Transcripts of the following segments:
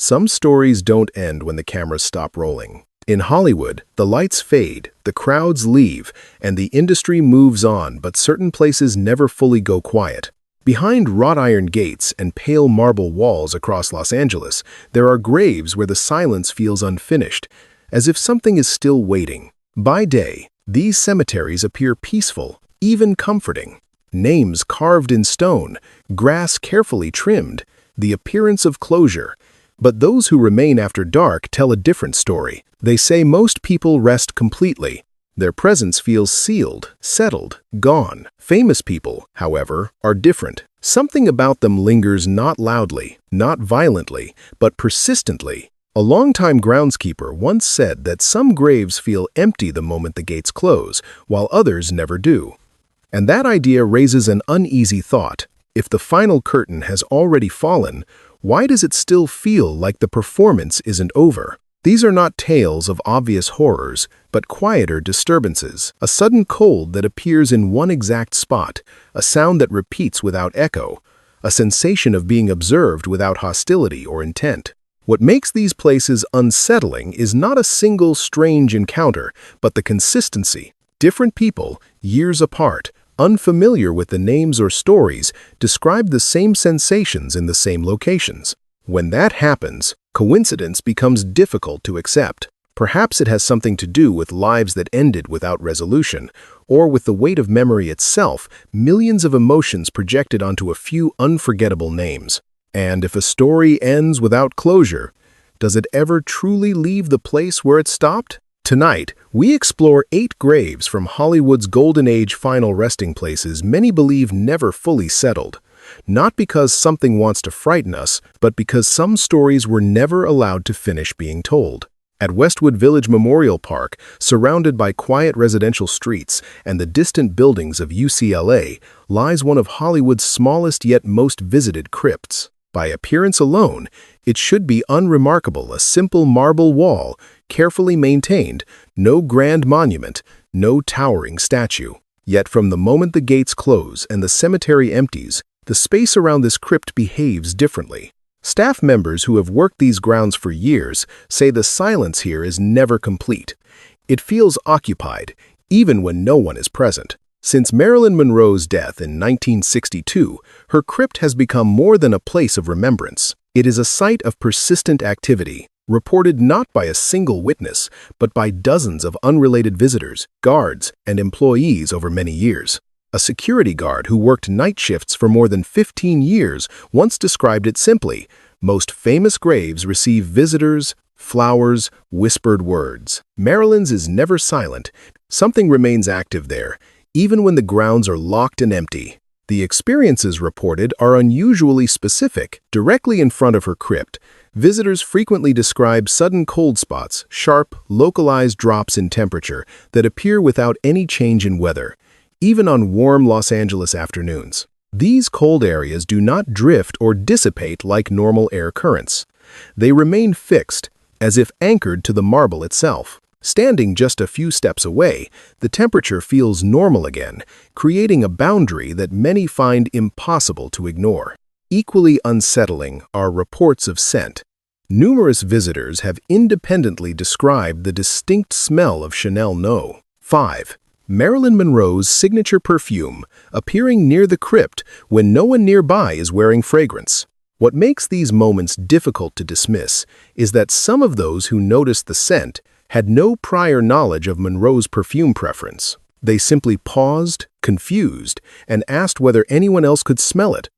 Some stories don't end when the cameras stop rolling. In Hollywood, the lights fade, the crowds leave, and the industry moves on, but certain places never fully go quiet. Behind wrought iron gates and pale marble walls across Los Angeles, there are graves where the silence feels unfinished, as if something is still waiting. By day, these cemeteries appear peaceful, even comforting. Names carved in stone, grass carefully trimmed, the appearance of closure. But those who remain after dark tell a different story. They say most people rest completely. Their presence feels sealed, settled, gone. Famous people, however, are different. Something about them lingers not loudly, not violently, but persistently. A longtime groundskeeper once said that some graves feel empty the moment the gates close, while others never do. And that idea raises an uneasy thought. If the final curtain has already fallen, why does it still feel like the performance isn't over? These are not tales of obvious horrors, but quieter disturbances. A sudden cold that appears in one exact spot, a sound that repeats without echo, a sensation of being observed without hostility or intent. What makes these places unsettling is not a single strange encounter, but the consistency. Different people, years apart, unfamiliar with the names or stories, describe the same sensations in the same locations. When that happens, coincidence becomes difficult to accept. Perhaps it has something to do with lives that ended without resolution, or with the weight of memory itself, millions of emotions projected onto a few unforgettable names. And if a story ends without closure, does it ever truly leave the place where it stopped? Tonight, we explore 8 graves from Hollywood's Golden Age final resting places many believe never fully settled. Not because something wants to frighten us, but because some stories were never allowed to finish being told. At Westwood Village Memorial Park, surrounded by quiet residential streets and the distant buildings of UCLA, lies one of Hollywood's smallest yet most visited crypts. By appearance alone, it should be unremarkable, a simple marble wall, carefully maintained, no grand monument, no towering statue. Yet from the moment the gates close and the cemetery empties, the space around this crypt behaves differently. Staff members who have worked these grounds for years say the silence here is never complete. It feels occupied, even when no one is present. Since Marilyn Monroe's death in 1962, her crypt has become more than a place of remembrance. It is a site of persistent activity, reported not by a single witness, but by dozens of unrelated visitors, guards, and employees over many years. A security guard who worked night shifts for more than 15 years once described it simply: most famous graves receive visitors, flowers, whispered words. Marilyn's is never silent. Something remains active there, even when the grounds are locked and empty. The experiences reported are unusually specific. Directly in front of her crypt, visitors frequently describe sudden cold spots, sharp, localized drops in temperature that appear without any change in weather, even on warm Los Angeles afternoons. These cold areas do not drift or dissipate like normal air currents. They remain fixed, as if anchored to the marble itself. Standing just a few steps away, the temperature feels normal again, creating a boundary that many find impossible to ignore. Equally unsettling are reports of scent. Numerous visitors have independently described the distinct smell of Chanel No. 5. Marilyn Monroe's signature perfume, appearing near the crypt when no one nearby is wearing fragrance. What makes these moments difficult to dismiss is that some of those who noticed the scent had no prior knowledge of Monroe's perfume preference. They simply paused, confused, and asked whether anyone else could smell it,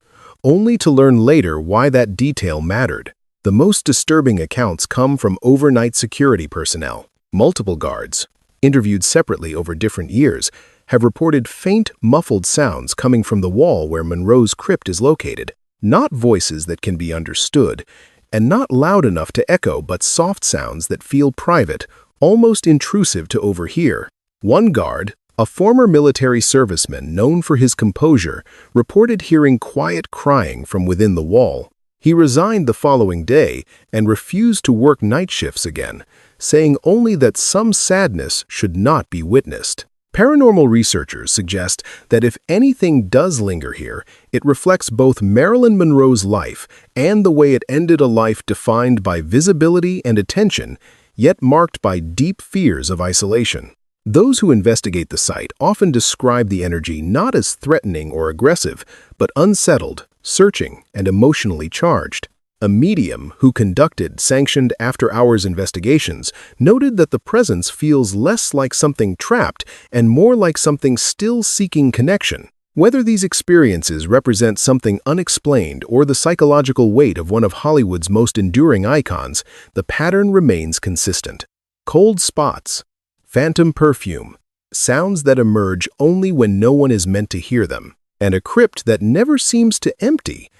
only to learn later why that detail mattered. The most disturbing accounts come from overnight security personnel. Multiple guards, interviewed separately over different years, have reported faint, muffled sounds coming from the wall where Monroe's crypt is located. Not voices that can be understood, and not loud enough to echo, but soft sounds that feel private, almost intrusive to overhear. One guard, a former military serviceman known for his composure, reported hearing quiet crying from within the wall. He resigned the following day and refused to work night shifts again, saying only that some sadness should not be witnessed. Paranormal researchers suggest that if anything does linger here, it reflects both Marilyn Monroe's life and the way it ended, a life defined by visibility and attention, yet marked by deep fears of isolation. Those who investigate the site often describe the energy not as threatening or aggressive, but unsettled, searching, and emotionally charged. A medium who conducted sanctioned after-hours investigations noted that the presence feels less like something trapped and more like something still seeking connection. Whether these experiences represent something unexplained or the psychological weight of one of Hollywood's most enduring icons, the pattern remains consistent. Cold spots, phantom perfume, sounds that emerge only when no one is meant to hear them, and a crypt that never seems to empty.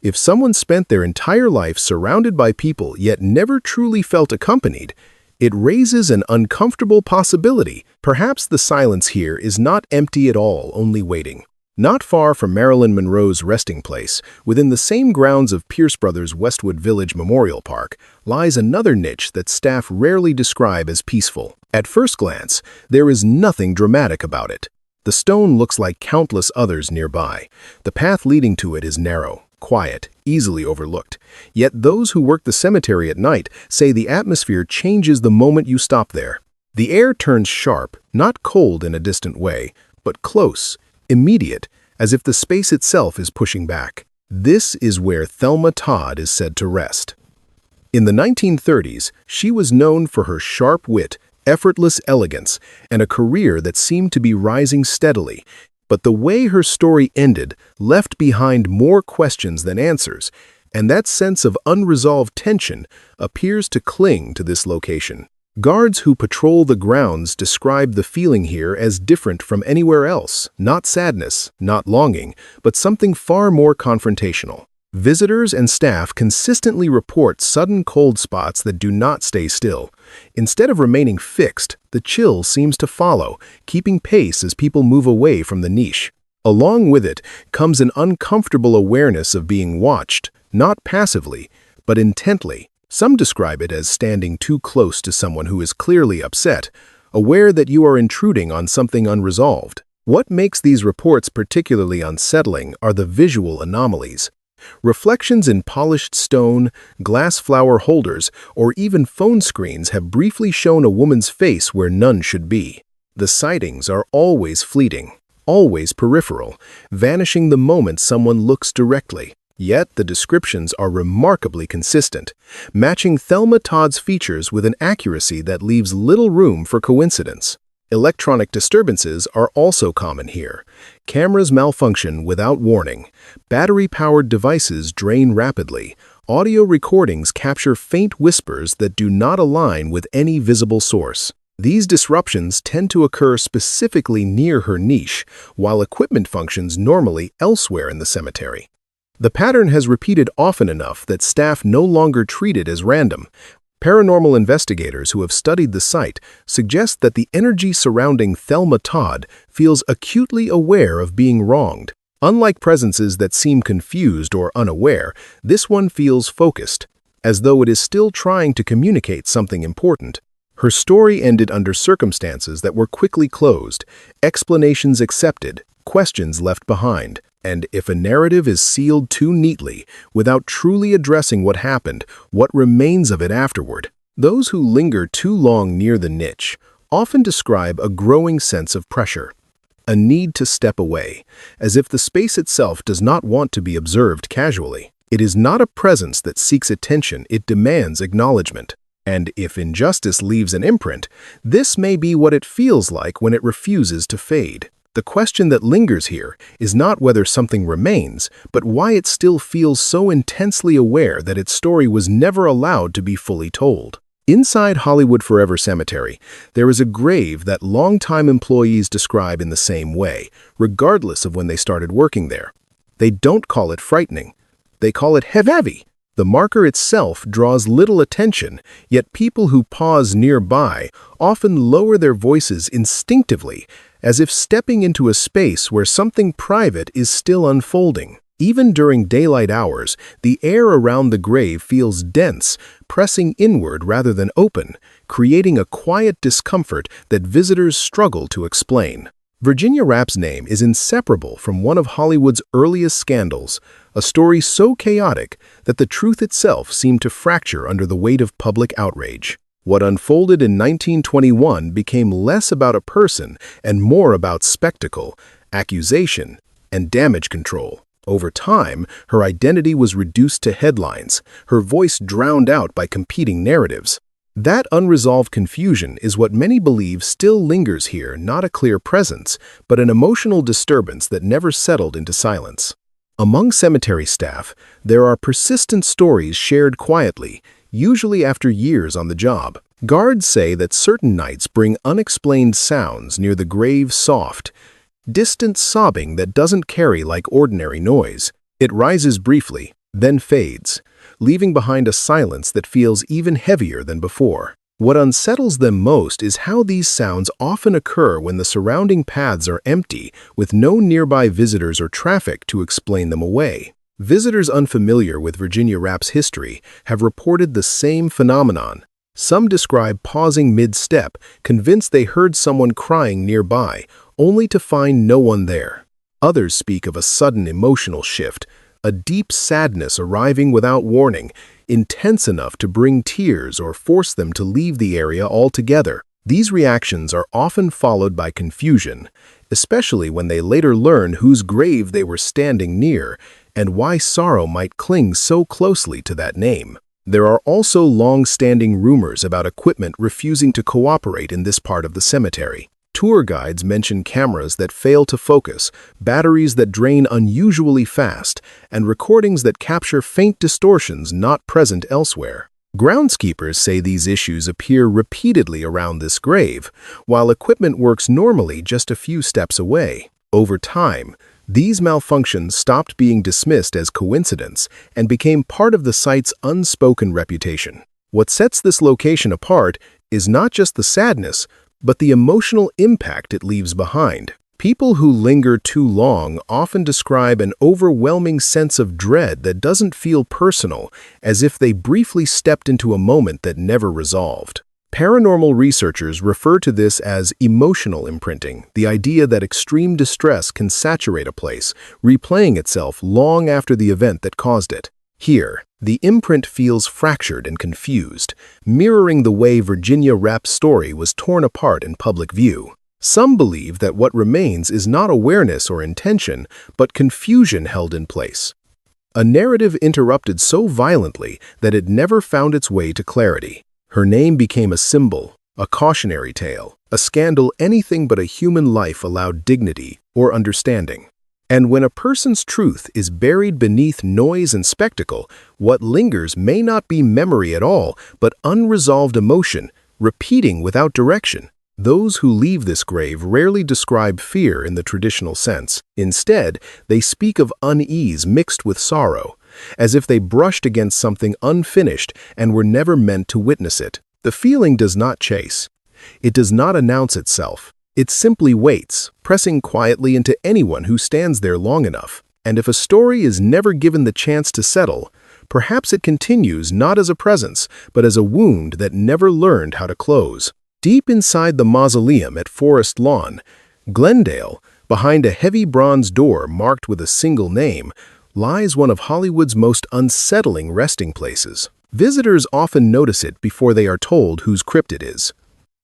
If someone spent their entire life surrounded by people yet never truly felt accompanied, it raises an uncomfortable possibility. Perhaps the silence here is not empty at all, only waiting. Not far from Marilyn Monroe's resting place, within the same grounds of Pierce Brothers' Westwood Village Memorial Park, lies another niche that staff rarely describe as peaceful. At first glance, there is nothing dramatic about it. The stone looks like countless others nearby. The path leading to it is narrow, quiet, easily overlooked. Yet those who work the cemetery at night say the atmosphere changes the moment you stop there. The air turns sharp, not cold in a distant way, but close, immediate, as if the space itself is pushing back. This is where Thelma Todd is said to rest. In the 1930s, she was known for her sharp wit, effortless elegance, and a career that seemed to be rising steadily. But the way her story ended left behind more questions than answers, and that sense of unresolved tension appears to cling to this location. Guards who patrol the grounds describe the feeling here as different from anywhere else, not sadness, not longing, but something far more confrontational. Visitors and staff consistently report sudden cold spots that do not stay still. Instead of remaining fixed, the chill seems to follow, keeping pace as people move away from the niche. Along with it comes an uncomfortable awareness of being watched, not passively, but intently. Some describe it as standing too close to someone who is clearly upset, aware that you are intruding on something unresolved. What makes these reports particularly unsettling are the visual anomalies. Reflections in polished stone, glass flower holders, or even phone screens have briefly shown a woman's face where none should be. The sightings are always fleeting, always peripheral, vanishing the moment someone looks directly. Yet the descriptions are remarkably consistent, matching Thelma Todd's features with an accuracy that leaves little room for coincidence. Electronic disturbances are also common here. Cameras malfunction without warning. Battery-powered devices drain rapidly. Audio recordings capture faint whispers that do not align with any visible source. These disruptions tend to occur specifically near her niche, while equipment functions normally elsewhere in the cemetery. The pattern has repeated often enough that staff no longer treat it as random. Paranormal investigators who have studied the site suggest that the energy surrounding Thelma Todd feels acutely aware of being wronged. Unlike presences that seem confused or unaware, this one feels focused, as though it is still trying to communicate something important. Her story ended under circumstances that were quickly closed, explanations accepted, questions left behind. And if a narrative is sealed too neatly, without truly addressing what happened, what remains of it afterward? Those who linger too long near the niche often describe a growing sense of pressure, a need to step away, as if the space itself does not want to be observed casually. It is not a presence that seeks attention, it demands acknowledgement. And if injustice leaves an imprint, this may be what it feels like when it refuses to fade. The question that lingers here is not whether something remains, but why it still feels so intensely aware that its story was never allowed to be fully told. Inside Hollywood Forever Cemetery, there is a grave that longtime employees describe in the same way, regardless of when they started working there. They don't call it frightening. They call it heavy. The marker itself draws little attention, yet people who pause nearby often lower their voices instinctively, as if stepping into a space where something private is still unfolding. Even during daylight hours, the air around the grave feels dense, pressing inward rather than open, creating a quiet discomfort that visitors struggle to explain. Virginia Rappe's name is inseparable from one of Hollywood's earliest scandals, a story so chaotic that the truth itself seemed to fracture under the weight of public outrage. What unfolded in 1921 became less about a person and more about spectacle, accusation, and damage control. Over time, her identity was reduced to headlines, her voice drowned out by competing narratives. That unresolved confusion is what many believe still lingers here, not a clear presence, but an emotional disturbance that never settled into silence. Among cemetery staff, there are persistent stories shared quietly, usually after years on the job. Guards say that certain nights bring unexplained sounds near the grave, soft, distant sobbing that doesn't carry like ordinary noise. It rises briefly, then fades, leaving behind a silence that feels even heavier than before. What unsettles them most is how these sounds often occur when the surrounding paths are empty, with no nearby visitors or traffic to explain them away. Visitors unfamiliar with Virginia Rappe's history have reported the same phenomenon. Some describe pausing mid-step, convinced they heard someone crying nearby, only to find no one there. Others speak of a sudden emotional shift, a deep sadness arriving without warning, intense enough to bring tears or force them to leave the area altogether. These reactions are often followed by confusion, especially when they later learn whose grave they were standing near and why sorrow might cling so closely to that name. There are also long-standing rumors about equipment refusing to cooperate in this part of the cemetery. Tour guides mention cameras that fail to focus, batteries that drain unusually fast, and recordings that capture faint distortions not present elsewhere. Groundskeepers say these issues appear repeatedly around this grave, while equipment works normally just a few steps away. Over time, these malfunctions stopped being dismissed as coincidence and became part of the site's unspoken reputation. What sets this location apart is not just the sadness, but the emotional impact it leaves behind. People who linger too long often describe an overwhelming sense of dread that doesn't feel personal, as if they briefly stepped into a moment that never resolved. Paranormal researchers refer to this as emotional imprinting, the idea that extreme distress can saturate a place, replaying itself long after the event that caused it. Here, the imprint feels fractured and confused, mirroring the way Virginia Rappe's story was torn apart in public view. Some believe that what remains is not awareness or intention, but confusion held in place. A narrative interrupted so violently that it never found its way to clarity. Her name became a symbol, a cautionary tale, a scandal anything but a human life allowed dignity or understanding. And when a person's truth is buried beneath noise and spectacle, what lingers may not be memory at all, but unresolved emotion, repeating without direction. Those who leave this grave rarely describe fear in the traditional sense. Instead, they speak of unease mixed with sorrow, as if they brushed against something unfinished and were never meant to witness it. The feeling does not chase. It does not announce itself. It simply waits, pressing quietly into anyone who stands there long enough. And if a story is never given the chance to settle, perhaps it continues not as a presence, but as a wound that never learned how to close. Deep inside the mausoleum at Forest Lawn, Glendale, behind a heavy bronze door marked with a single name, lies one of Hollywood's most unsettling resting places. Visitors often notice it before they are told whose crypt it is.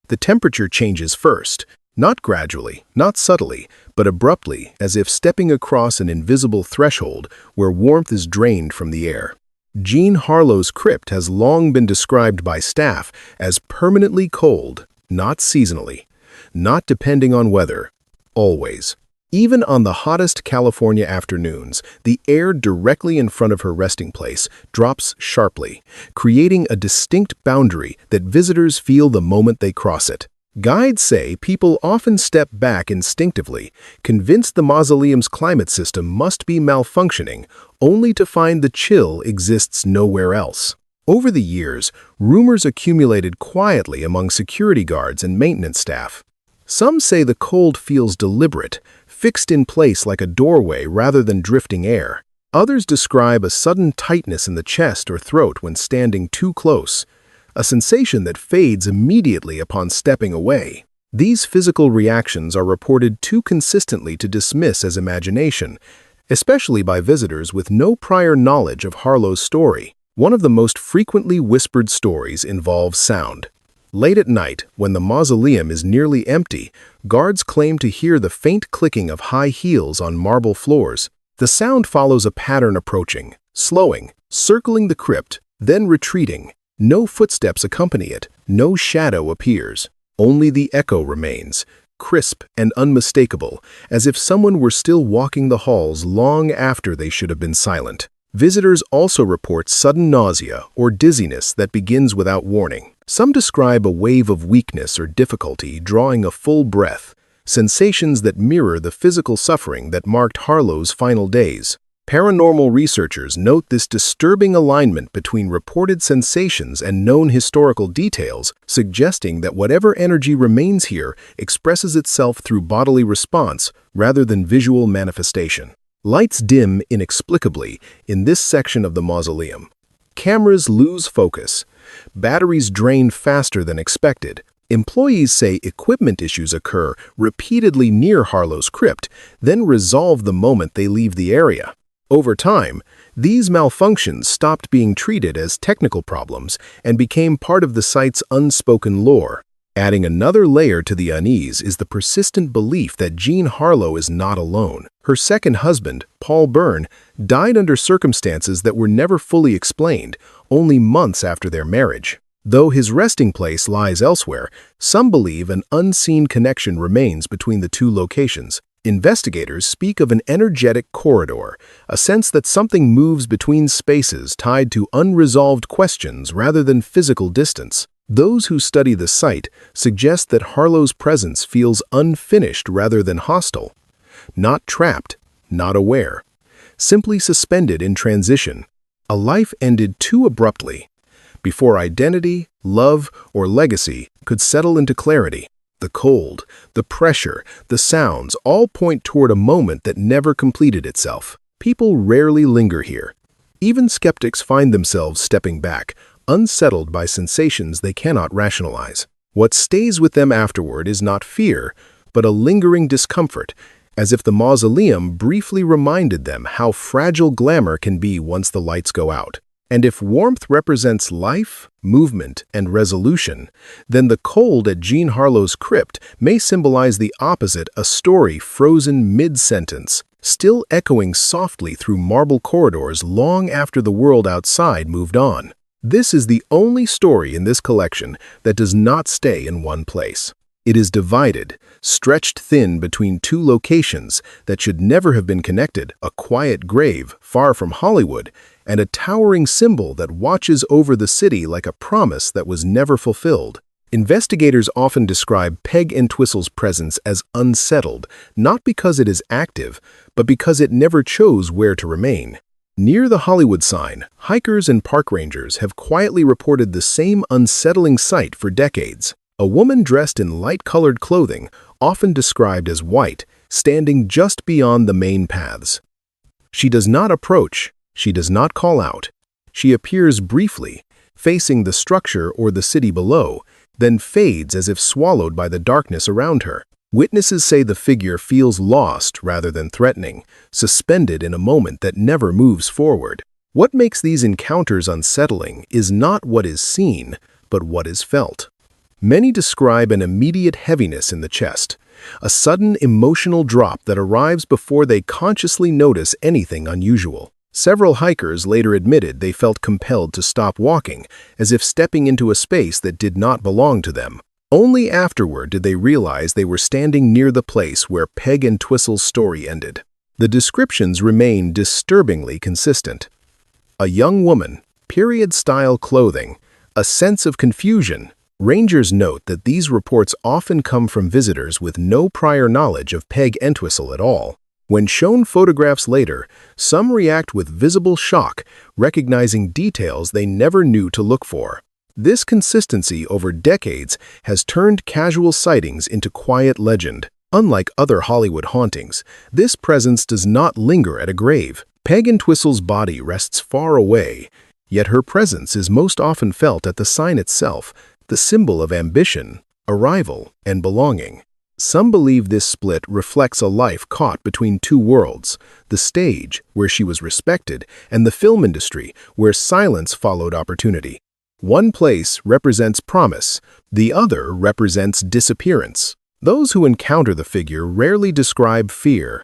The temperature changes first, not gradually, not subtly, but abruptly, as if stepping across an invisible threshold where warmth is drained from the air. Jean Harlow's crypt has long been described by staff as permanently cold, not seasonally, not depending on weather, always. Even on the hottest California afternoons, the air directly in front of her resting place drops sharply, creating a distinct boundary that visitors feel the moment they cross it. Guides say people often step back instinctively, convinced the mausoleum's climate system must be malfunctioning, only to find the chill exists nowhere else. Over the years, rumors accumulated quietly among security guards and maintenance staff. Some say the cold feels deliberate, fixed in place like a doorway rather than drifting air. Others describe a sudden tightness in the chest or throat when standing too close, a sensation that fades immediately upon stepping away. These physical reactions are reported too consistently to dismiss as imagination, especially by visitors with no prior knowledge of Harlow's story. One of the most frequently whispered stories involves sound. Late at night, when the mausoleum is nearly empty, guards claim to hear the faint clicking of high heels on marble floors. The sound follows a pattern approaching, slowing, circling the crypt, then retreating. No footsteps accompany it, no shadow appears. Only the echo remains, crisp and unmistakable, as if someone were still walking the halls long after they should have been silent. Visitors also report sudden nausea or dizziness that begins without warning. Some describe a wave of weakness or difficulty drawing a full breath, sensations that mirror the physical suffering that marked Harlow's final days. Paranormal researchers note this disturbing alignment between reported sensations and known historical details, suggesting that whatever energy remains here expresses itself through bodily response rather than visual manifestation. Lights dim inexplicably in this section of the mausoleum. Cameras lose focus. Batteries drain faster than expected. Employees say equipment issues occur repeatedly near Harlow's crypt, then resolve the moment they leave the area. Over time, these malfunctions stopped being treated as technical problems and became part of the site's unspoken lore. Adding another layer to the unease is the persistent belief that Jean Harlow is not alone. Her second husband, Paul Byrne, died under circumstances that were never fully explained, only months after their marriage. Though his resting place lies elsewhere, some believe an unseen connection remains between the two locations. Investigators speak of an energetic corridor, a sense that something moves between spaces tied to unresolved questions rather than physical distance. Those who study the site suggest that Harlow's presence feels unfinished rather than hostile, not trapped, not aware, simply suspended in transition. A life ended too abruptly, before identity, love, or legacy could settle into clarity. The cold, the pressure, the sounds all point toward a moment that never completed itself. People rarely linger here. Even skeptics find themselves stepping back, unsettled by sensations they cannot rationalize. What stays with them afterward is not fear, but a lingering discomfort, as if the mausoleum briefly reminded them how fragile glamour can be once the lights go out. And if warmth represents life, movement, and resolution, then the cold at Jean Harlow's crypt may symbolize the opposite, a story frozen mid-sentence, still echoing softly through marble corridors long after the world outside moved on. This is the only story in this collection that does not stay in one place. It is divided, stretched thin between two locations that should never have been connected, a quiet grave far from Hollywood, and a towering symbol that watches over the city like a promise that was never fulfilled. Investigators often describe Peg Entwistle's presence as unsettled, not because it is active, but because it never chose where to remain. Near the Hollywood sign, hikers and park rangers have quietly reported the same unsettling sight for decades. A woman dressed in light-colored clothing, often described as white, standing just beyond the main paths. She does not approach, she does not call out. She appears briefly, facing the structure or the city below, then fades as if swallowed by the darkness around her. Witnesses say the figure feels lost rather than threatening, suspended in a moment that never moves forward. What makes these encounters unsettling is not what is seen, but what is felt. Many describe an immediate heaviness in the chest, a sudden emotional drop that arrives before they consciously notice anything unusual. Several hikers later admitted they felt compelled to stop walking, as if stepping into a space that did not belong to them. Only afterward did they realize they were standing near the place where Peg Entwistle's story ended. The descriptions remain disturbingly consistent. A young woman, period-style clothing, a sense of confusion. Rangers note that these reports often come from visitors with no prior knowledge of Peg Entwistle at all. When shown photographs later, some react with visible shock, recognizing details they never knew to look for. This consistency over decades has turned casual sightings into quiet legend. Unlike other Hollywood hauntings, this presence does not linger at a grave. Peg Entwistle's body rests far away, yet her presence is most often felt at the sign itself, the symbol of ambition, arrival, and belonging. Some believe this split reflects a life caught between two worlds, the stage, where she was respected, and the film industry, where silence followed opportunity. One place represents promise, the other represents disappearance. Those who encounter the figure rarely describe fear.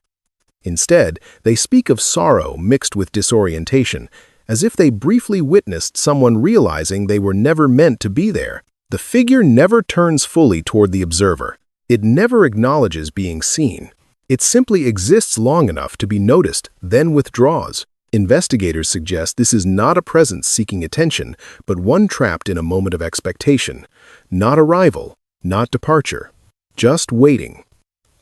Instead, they speak of sorrow mixed with disorientation, as if they briefly witnessed someone realizing they were never meant to be there. The figure never turns fully toward the observer. It never acknowledges being seen. It simply exists long enough to be noticed, then withdraws. Investigators suggest this is not a presence seeking attention, but one trapped in a moment of expectation. Not arrival, not departure, just waiting.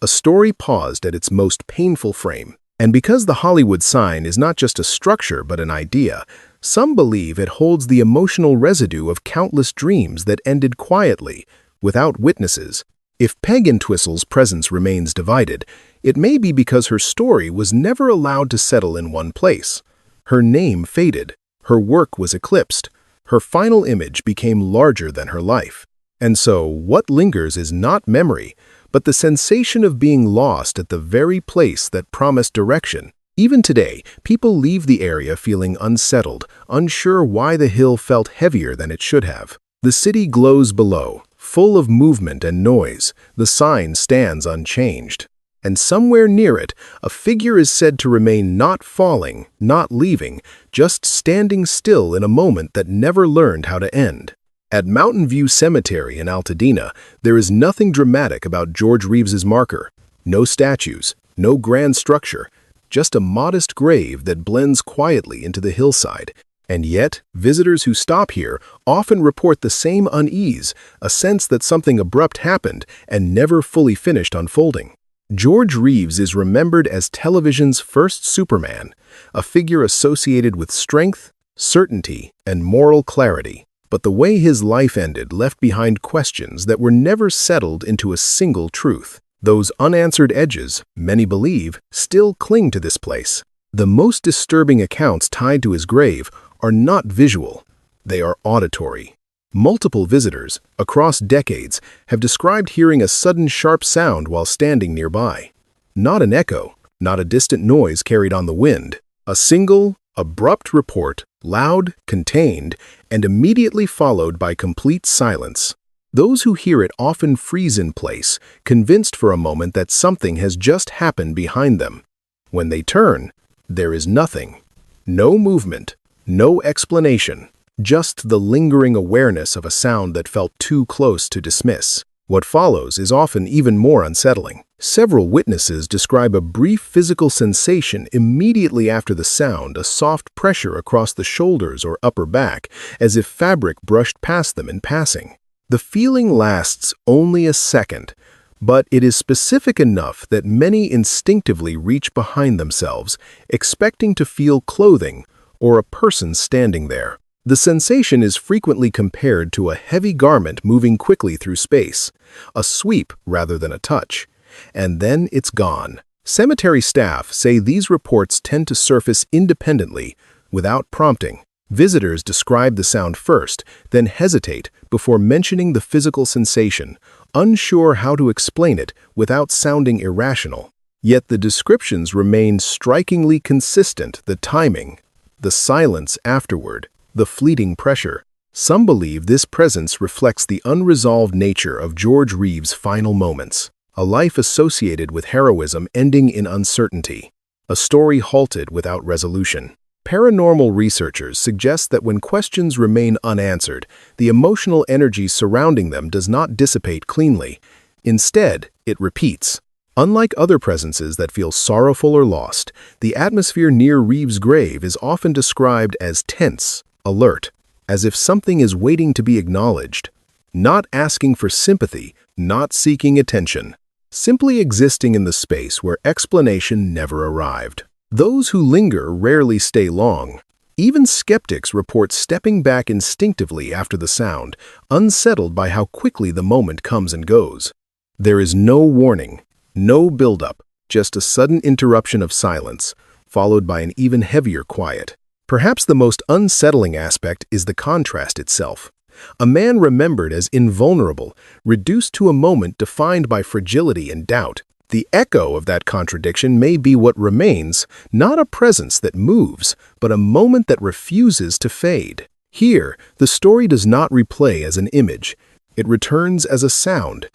A story paused at its most painful frame. And because the Hollywood sign is not just a structure but an idea, some believe it holds the emotional residue of countless dreams that ended quietly, without witnesses. If Peg Entwistle's presence remains divided, it may be because her story was never allowed to settle in one place. Her name faded, her work was eclipsed, her final image became larger than her life. And so, what lingers is not memory, but the sensation of being lost at the very place that promised direction. Even today, people leave the area feeling unsettled, unsure why the hill felt heavier than it should have. The city glows below, full of movement and noise. The sign stands unchanged. And somewhere near it, a figure is said to remain not falling, not leaving, just standing still in a moment that never learned how to end. At Mountain View Cemetery in Altadena, there is nothing dramatic about George Reeves's marker. No statues, no grand structure, just a modest grave that blends quietly into the hillside. And yet, visitors who stop here often report the same unease, a sense that something abrupt happened and never fully finished unfolding. George Reeves is remembered as television's first Superman, a figure associated with strength, certainty, and moral clarity. But the way his life ended left behind questions that were never settled into a single truth. Those unanswered edges, many believe, still cling to this place. The most disturbing accounts tied to his grave are not visual, they are auditory. Multiple visitors, across decades, have described hearing a sudden sharp sound while standing nearby. Not an echo, not a distant noise carried on the wind. A single, abrupt report, loud, contained, and immediately followed by complete silence. Those who hear it often freeze in place, convinced for a moment that something has just happened behind them. When they turn, there is nothing. No movement, no explanation. Just the lingering awareness of a sound that felt too close to dismiss. What follows is often even more unsettling. Several witnesses describe a brief physical sensation immediately after the sound, a soft pressure across the shoulders or upper back, as if fabric brushed past them in passing. The feeling lasts only a second, but it is specific enough that many instinctively reach behind themselves, expecting to feel clothing or a person standing there. The sensation is frequently compared to a heavy garment moving quickly through space, a sweep rather than a touch, and then it's gone. Cemetery staff say these reports tend to surface independently, without prompting. Visitors describe the sound first, then hesitate before mentioning the physical sensation, unsure how to explain it without sounding irrational. Yet the descriptions remain strikingly consistent: the timing, the silence afterward, the fleeting pressure. Some believe this presence reflects the unresolved nature of George Reeves' final moments, a life associated with heroism ending in uncertainty, a story halted without resolution. Paranormal researchers suggest that when questions remain unanswered, the emotional energy surrounding them does not dissipate cleanly. Instead, it repeats. Unlike other presences that feel sorrowful or lost, the atmosphere near Reeves' grave is often described as tense, alert, as if something is waiting to be acknowledged, not asking for sympathy, not seeking attention, simply existing in the space where explanation never arrived. Those who linger rarely stay long. Even skeptics report stepping back instinctively after the sound, unsettled by how quickly the moment comes and goes. There is no warning, no buildup, just a sudden interruption of silence, followed by an even heavier quiet. Perhaps the most unsettling aspect is the contrast itself. A man remembered as invulnerable, reduced to a moment defined by fragility and doubt. The echo of that contradiction may be what remains, not a presence that moves, but a moment that refuses to fade. Here, the story does not replay as an image. It returns as a sound,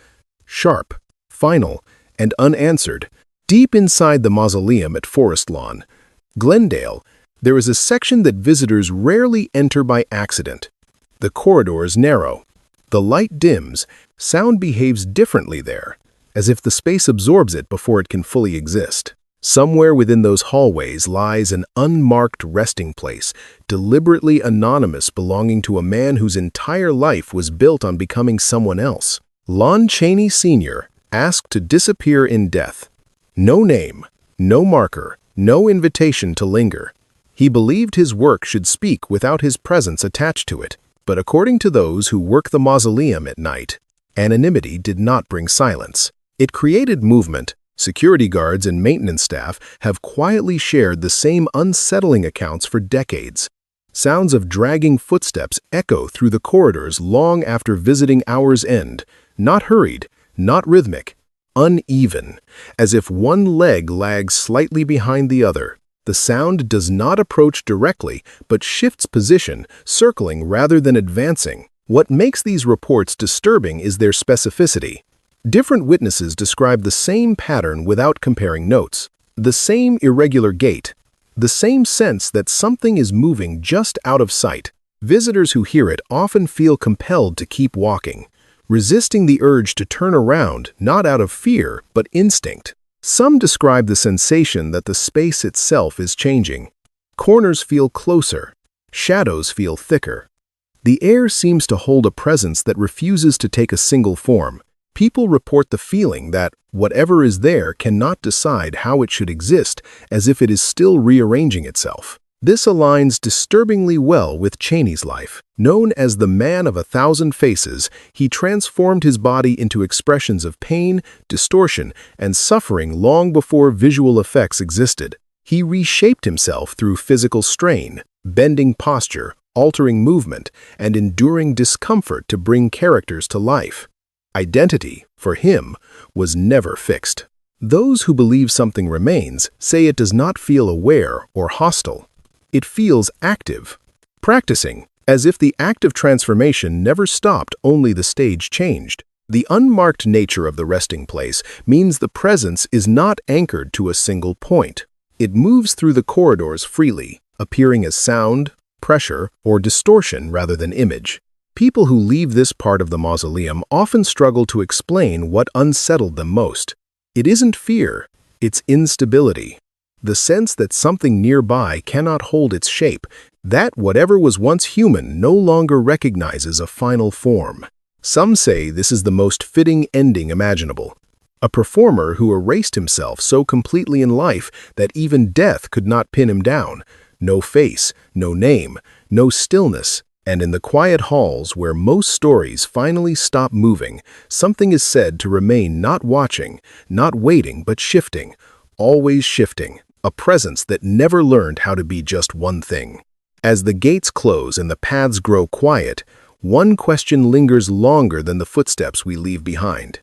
sharp, final, and unanswered. Deep inside the mausoleum at Forest Lawn, Glendale, there is a section that visitors rarely enter by accident. The corridor is narrow. The light dims. Sound behaves differently there, as if the space absorbs it before it can fully exist. Somewhere within those hallways lies an unmarked resting place, deliberately anonymous, belonging to a man whose entire life was built on becoming someone else. Lon Chaney Sr., asked to disappear in death. No name, no marker, no invitation to linger. He believed his work should speak without his presence attached to it. But according to those who work the mausoleum at night, anonymity did not bring silence. It created movement. Security guards and maintenance staff have quietly shared the same unsettling accounts for decades. Sounds of dragging footsteps echo through the corridors long after visiting hours end, not hurried, not rhythmic, uneven, as if one leg lags slightly behind the other. The sound does not approach directly, but shifts position, circling rather than advancing. What makes these reports disturbing is their specificity. Different witnesses describe the same pattern without comparing notes, the same irregular gait, the same sense that something is moving just out of sight. Visitors who hear it often feel compelled to keep walking, resisting the urge to turn around, not out of fear, but instinct. Some describe the sensation that the space itself is changing. Corners feel closer. Shadows feel thicker. The air seems to hold a presence that refuses to take a single form. People report the feeling that whatever is there cannot decide how it should exist, as if it is still rearranging itself. This aligns disturbingly well with Chaney's life. Known as the Man of 1,000 Faces, he transformed his body into expressions of pain, distortion, and suffering long before visual effects existed. He reshaped himself through physical strain, bending posture, altering movement, and enduring discomfort to bring characters to life. Identity, for him, was never fixed. Those who believe something remains say it does not feel aware or hostile. It feels active, practicing, as if the act of transformation never stopped, only the stage changed. The unmarked nature of the resting place means the presence is not anchored to a single point. It moves through the corridors freely, appearing as sound, pressure, or distortion rather than image. People who leave this part of the mausoleum often struggle to explain what unsettled them most. It isn't fear, it's instability. The sense that something nearby cannot hold its shape, that whatever was once human no longer recognizes a final form. Some say this is the most fitting ending imaginable. A performer who erased himself so completely in life that even death could not pin him down. No face, no name, no stillness. And in the quiet halls where most stories finally stop moving, something is said to remain not watching, not waiting, but shifting, always shifting, a presence that never learned how to be just one thing. As the gates close and the paths grow quiet, one question lingers longer than the footsteps we leave behind.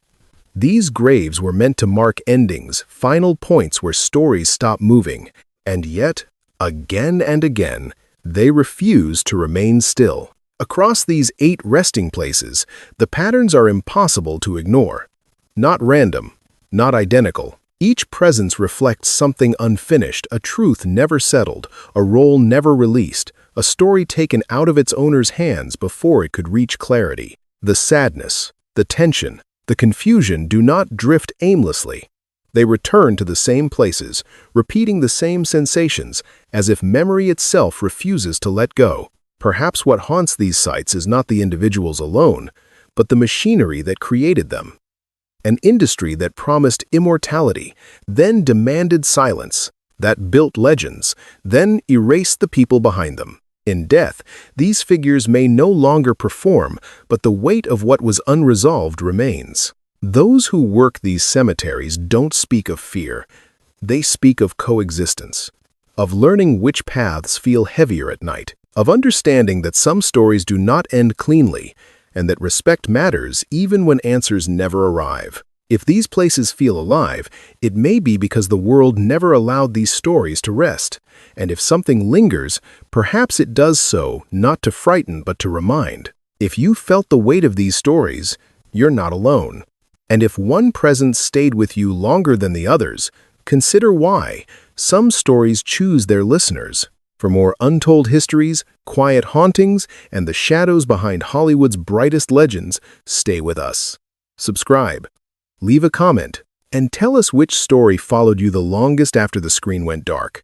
These graves were meant to mark endings, final points where stories stop moving, and yet, again and again, they refuse to remain still. Across these 8 resting places, the patterns are impossible to ignore. Not random, not identical. Each presence reflects something unfinished, a truth never settled, a role never released, a story taken out of its owner's hands before it could reach clarity. The sadness, the tension, the confusion do not drift aimlessly. They return to the same places, repeating the same sensations, as if memory itself refuses to let go. Perhaps what haunts these sites is not the individuals alone, but the machinery that created them. An industry that promised immortality, then demanded silence, that built legends, then erased the people behind them. In death, these figures may no longer perform, but the weight of what was unresolved remains. Those who work these cemeteries don't speak of fear. They speak of coexistence, of learning which paths feel heavier at night, of understanding that some stories do not end cleanly, and that respect matters even when answers never arrive. If these places feel alive, it may be because the world never allowed these stories to rest. And if something lingers, perhaps it does so not to frighten but to remind. If you felt the weight of these stories, you're not alone. And if one presence stayed with you longer than the others, consider why. Some stories choose their listeners. For more untold histories, quiet hauntings, and the shadows behind Hollywood's brightest legends, stay with us. Subscribe, leave a comment, and tell us which story followed you the longest after the screen went dark.